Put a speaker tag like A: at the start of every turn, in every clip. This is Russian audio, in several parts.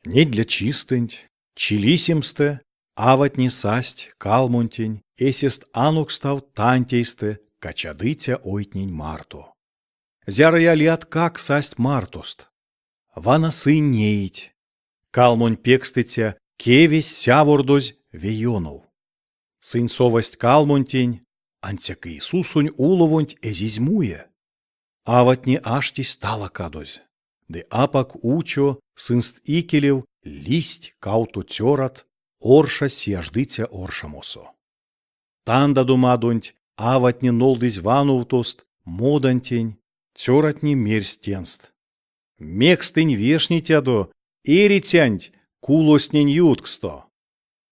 A: Не для чистынь, чилисимсте, аватни састь, калмунтень, эсест анукстав тантейсте, качадытя ойтнень марту. Зяра я лят как састь мартуст. Вана сын неить. Калмунь пекстытя, кевесь сявурдозь вейонов. Сын совость калмунтень, антяк Иисусунь уловунть эзизьмуе. Аватни ашти стала кадозь. Де апак учо, сынст икелев, листь кауту тёрат, орша сяждыця оршамосо. Танда думадунть, аватни нолдызь ванувтост, модантень, тёратни мерстенст. Мекстынь вешнитядо, эритянть, кулоснень ютксто.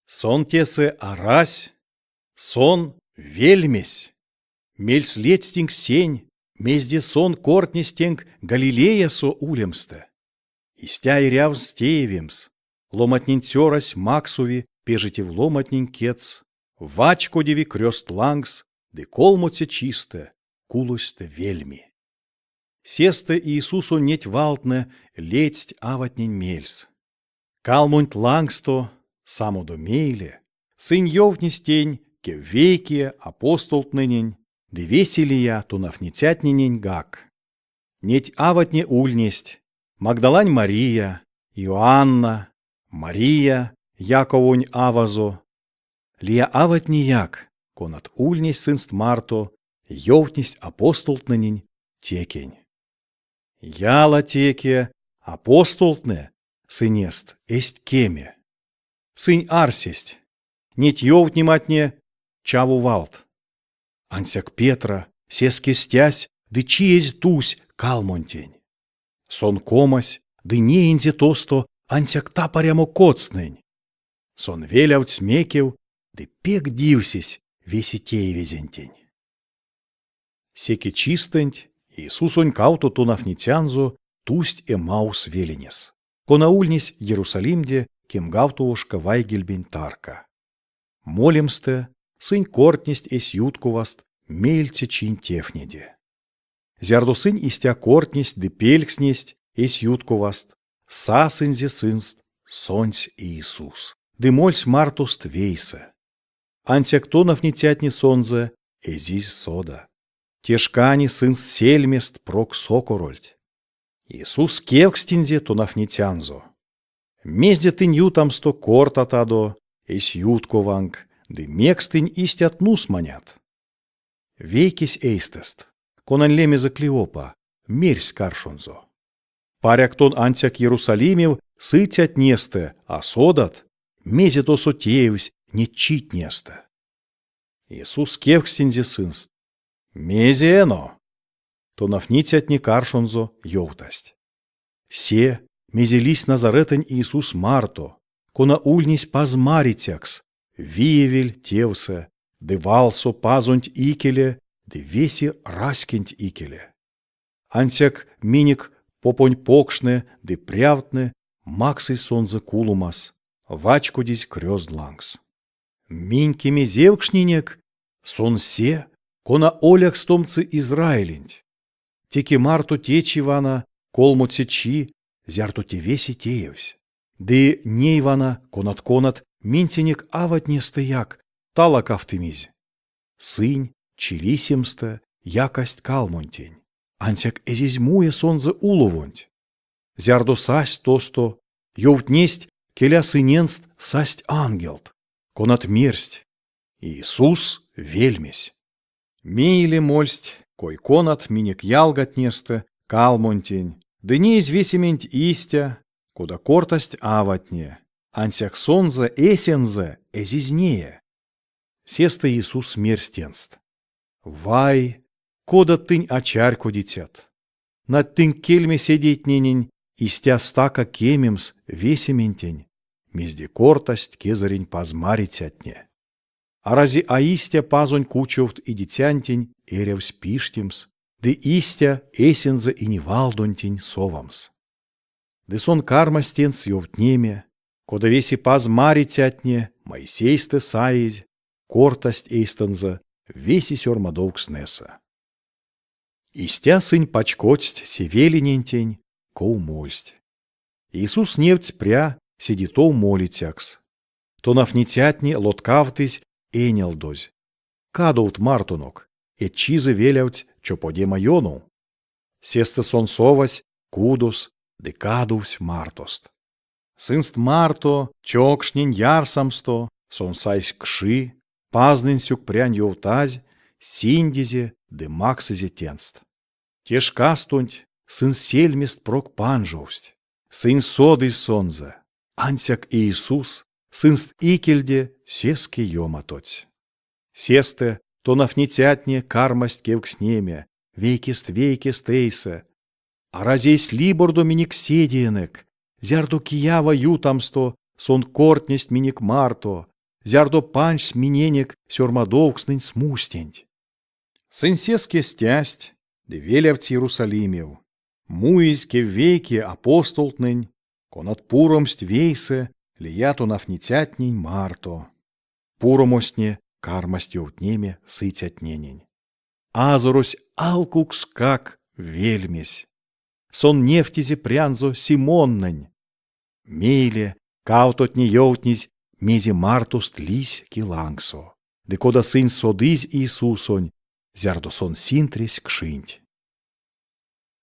A: Сон тесе арась, сон вельмесь. Мельс летстинг сень, мезде сон кортнестенг Галилея со улемсте. Истя и ряв стеевимс, ломатнень тёрась максуви, пежите в ломатнень кец, вачко деви крёст лангс, де колмоте чисте, кулосте вельми. Сесте Иисусу неть валтне, летсть аватнень мельс. Калмунть лангсто, самудо мейле, сын ёвнестень, ке вейке апостолтнынень, де веселия тунафнитятненень гак. Неть аватне ульнесть, Магдалань Мария, Иоанна, Мария, Яковонь авазо. Лия аватне як, конат ульнесть сынст Марто, ёвнесть апостолтнынень текень. Яла теке, апостолтне, сынест, эсть кеме. Сынь арсесть, неть ёвтниматне, чаву валт. Ансяк Петра, сескестясь, ды чиезь тусь калмонтень. Сон комась, ды неинзе тосто, ансяк тапарямо коцнень. Сон велявт смекев, ды пек дивсесь, весетей везентень. Секи чистынть, Иисусонь кауто тунафнитянзо, тусть Эмаус веленес. Конаульнись Иерусалимде, кем гавтувошка вайгельбень тарка. Молимсте, сынь кортнесть эсь юткуваст, мельце чинь тефнеде. Зярдо сынь истя кортнесть, де пелькснесть, эсь юткуваст, сасынзе сынст, сонсь Иисус, де мольсь мартуст вейсе. Ансяк тонафнитятни сонзе, эзись сода. Тешкани сынс сельмест прок сокорольть. Иисус кевкстинзе тонафнитянзо. Мезде тынь ютамсто кортатадо, эсь юткованг, де мекстынь истят нус манят. Вейкись эйстест, конан лемезе Клеопа, мерсь каршонзо. Паряк тон антяк Иерусалимев сытят несте, а содат, мезе то сотеевсь, не чить несте. Иисус кевкстинзе сынст. Мезе эно. Тонафнитят не каршонзо ёвтасть. Се, мезелись Назаретень Иисус Марто, кона ульнись пазмаритякс, виевель тевсе, де валсо пазунть икеле, де веси раскинть икеле. Ансяк миник попонь покшне, де прявтне, максый сонзе кулумас, вачкодись крёзд лангс. Миньки мезевкшнинек, сон се, кона оляк стомцы Израилинть. Теки Марто течи вана, колмо течи, зярто те веси теевсь. Де ней вана, конат минтинек аватне стояк, талак автымиз. Сынь, чилисимсте, якость калмонтень. Ансяк эзизьмуе сонзе уловонть. Зярдо састь тосто, ёвтнесть, келя сыненст састь ангелт. Конат мерсть. Иисус вельмесь. Мейле мольсть, кой конат минек ялгатнесте, калмонтень. Да не извесименть истя, куда кортость аватне. Ансяк сонзе эсензе эзизнее. Сеста Иисус мерстенст. Вай, кода тынь очарьку дитят. Над тынь кельме седеть ненень, истя стака кемемс весементень. Мезде кортость кезарень пазмаритятне. А рази аистя пазонь кучовт и дитянтень эревс пиштимс, де истя эсензе и невалдонтень совамс. Де сон кармастенс ёвтнеме, кода веси пазмаритятне, Моисейсте саизь, кортость эйстензе, веси сёрмадовкснеса. Истя сынь пачкотсть севелинентень, коумольсть. Иисус невть пря, сидітов моліцякс. То нафнітятні лоткавтись енялдозь. Кадовт мартунок, етчизи велявць, чо подема йону. Сесте сонсовась, кудус, де кадувсь мартост. Синст марто, чокшнінь ярсамсто, сонсайсь кши, пазненсюк прянь йовтазь, синдизе, де максизе тенст. Тешкастунть, сын сельмест прок панжовсть, сын соды сонзе, ансяк Иисус, сынст икельде сеске йоматоць. Сесте, то нафнитятне кармасть кевкснеме, вейкест эйсе, а разейсь либордо миник седиенек, зярдо киява ютамсто, сон кортнесть миник марто, зярдо панч смененек сёрмадовкснынь смустенть. Сын сеске стясть, де велявць Иерусалимев, муизке веки апостолтнынь, конат пуромсть вейсе, лиято нафнитятнень марто. Пуромостне кармасть йовтнеме сытятненень. Азорусь алкукс как вельмесь. Сон нефтизе прянзо симоннань. Мейле, кавтотне йовтнись, мезе мартуст лись килангсо. Де кода сын содызь Иисусонь, зярдо сон синтресь кшинть.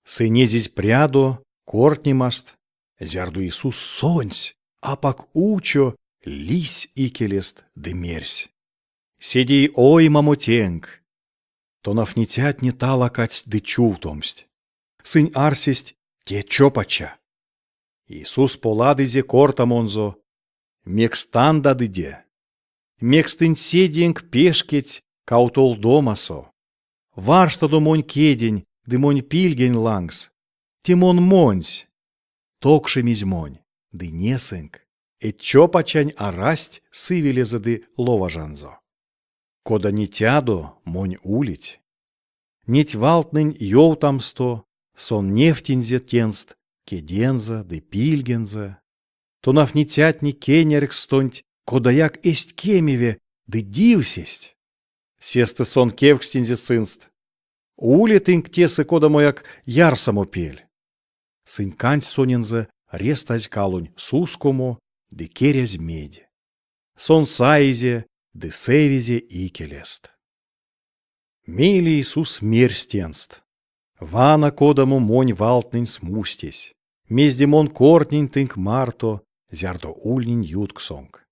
A: Сынезись прядо, кортнимаст, зярдо Иисус сонсь, а пак учо лись икелест демерсь. Седей ой мамотенг, то нафнитятне талакать де чувтомсть. Сынь арсесть те чопача. Иисус поладызе кортамонзо, мекстан дадыде. Мекстынь седенг пешкеть каутол домасо. Варштадо монь кедень, де монь пильгень лангс. Тимон монсь. Токшемизь монь, де несынг. Эт чопачань арасть сывелезе де ловажанзо. Кода нитядо монь улить. Нить валтнынь йовтамсто, сон нефтинзе тенст, кеденза де пильгенза. То нафнитятни кенеркстонть, кода як эсть кемеве, де дивсесть. Сесте сон кевкстинзе сынст. Улитынь тесе кода мояк ярсамопель. Сынь кань сонензе рестазь калунь сускому, де керязь медь. Сон саизе, де севизе икелест. Мейли Иисус мерстенст. Вана кодаму монь валтнынь смустесь. Мезде мон кортнень тынк марто, зярдо ульнень ютксонг.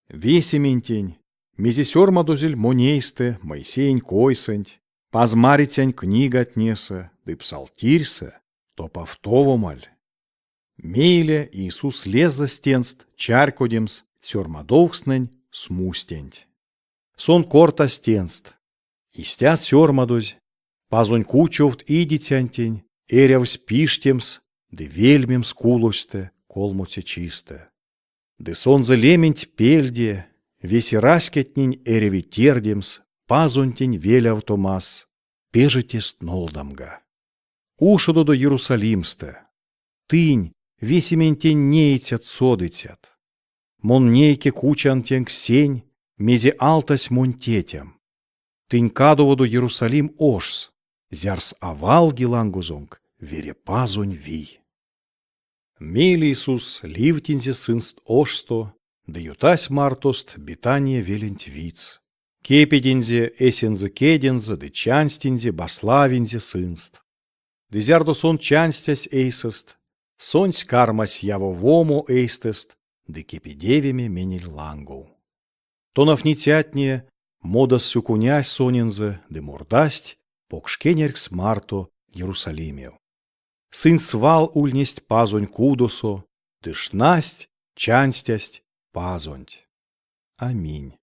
A: Весементень, мезе сёрмадозель монейсте, Моисеень койсэнть, пазмаритянь книга отнесе, да псалтирьсе, то повтовомаль. Мейле Иисус леза стенст, чарькодемс, сёрмадовкснэнь, смустенть. Сон корта стенст, истят сёрмадозь, пазонь кучовт идитянтень, эрявсь пиштемс, де вельмем скулосте, колмоце чисте. Де сонзе лементь пельде, веси раскетнень эреви тердемс, пазонтень веляв томас, пежетест нолдамга. Ушодо до Иерусалимсте, тынь, весементень нейтят содытят. Мон нейке кучантенг сень, мезе алтась мон тетям. Тынь кадоводо Иерусалим ошс, зярс авал гилангузонг, вере пазонь вий. Мейле Иисус ливтинзе сынст ошсто, да ютась мартост битание веленть виц. Кепедензе эсензе кедензе, да чанстинзе баславинзе сынст. Да зярдо сон чанстясь эйсест, сонсь кармась явовому эйстест, да кепедевеме менель лангу. То нафнитятне модас сюкунясь сонензе, да мордасть, покшкенеркс марто Иерусалимев. Сын свал ульнесть пазонь кудосо, дышнасть, чанстясть, пазонть. Аминь.